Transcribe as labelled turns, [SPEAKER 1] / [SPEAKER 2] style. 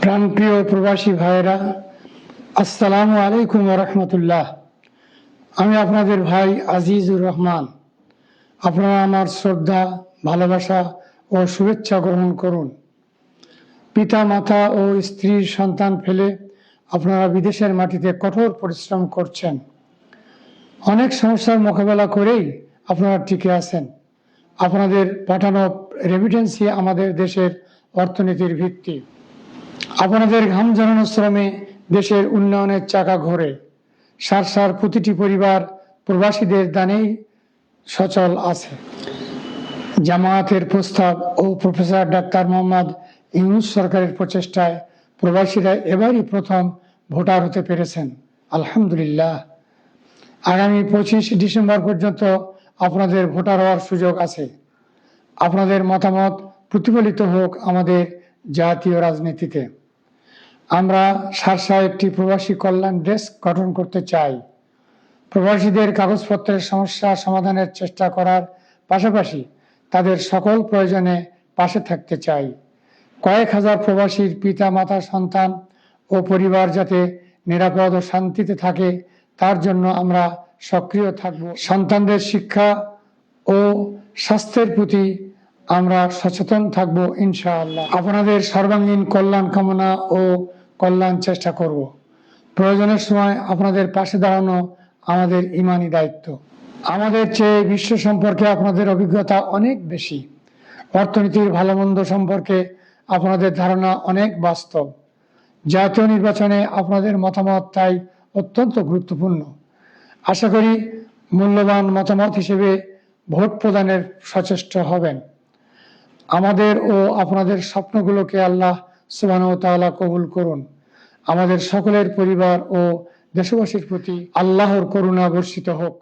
[SPEAKER 1] প্রাণপ্রিয় প্রবাসী ভাইয়েরা, আসসালামু আলাইকুম ওয়া রাহমাতুল্লাহ। আমি আপনাদের ভাই আজিজুর রহমান। আপনারা আমার শ্রদ্ধা, ভালোবাসা ও শুভেচ্ছা গ্রহণ করুন। পিতা মাতা ও স্ত্রীর সন্তান ফেলে আপনারা বিদেশের মাটিতে কঠোর পরিশ্রম করছেন। অনেক সমস্যার মোকাবেলা করেই আপনারা টিকে আছেন। আপনাদের পাঠানো রেমিটেন্সই আমাদের দেশের অর্থনীতির ভিত্তি। আপনাদের ঘাম ঝরানো শ্রমে দেশের উন্নয়নের চাকা ঘোরে। সার প্রতিটি পরিবার প্রবাসীদের দানেই সচল আছে। জামায়াতের প্রস্তাব ও প্রফেসর ডাক্তার মোহাম্মদ ইউনূস সরকারের প্রচেষ্টায় প্রবাসীরা এবারই প্রথম ভোটার হতে পেরেছেন, আলহামদুলিল্লাহ। আগামী 25 ডিসেম্বর পর্যন্ত আপনাদের ভোটার হওয়ার সুযোগ আছে। আপনাদের মতামত প্রতিফলিত হোক আমাদের জাতীয় রাজনীতিতে। আমরা সারসা একটি প্রবাসী কল্যাণ ডেস্ক গঠন করতে চাই। প্রবাসীদের কাগজপত্রের সমস্যা সমাধানের চেষ্টা করার পাশাপাশি তাদের সকল প্রয়োজনে পাশে থাকতে চাই। কয়েক হাজার প্রবাসীর পিতা মাতা, সন্তান ও পরিবার যাতে নিরাপদ ও শান্তিতে থাকে তার জন্য আমরা সক্রিয় থাকব। সন্তানদের শিক্ষা ও স্বাস্থ্যের প্রতি আমরা সচেতন থাকব ইনশাআল্লাহ। আপনাদের সর্বাঙ্গীন কল্যাণ কামনা ও কল্যাণ চেষ্টা করব। প্রয়োজনের সময় আপনাদের পাশে দাঁড়ানো আমাদের ঈমানি দায়িত্ব। আমাদের চেয়ে বিশ্ব সম্পর্কে আপনাদের অভিজ্ঞতা অনেক বেশি। অর্থনীতির ভালো মন্দ সম্পর্কে আপনাদের ধারণা অনেক বাস্তব। জাতীয় নির্বাচনে আপনাদের মতামত তাই অত্যন্ত গুরুত্বপূর্ণ। আশা করি মূল্যবান মতামত হিসেবে ভোট প্রদানের সচেষ্ট হবেন। আমাদের ও আপনাদের স্বপ্নগুলোকে আল্লাহ সুবহানাহু ওয়া তাআলা কবুল করুন। আমাদের সকলের পরিবার ও দেশবাসীর প্রতি আল্লাহর করুণা বর্ষিত হোক।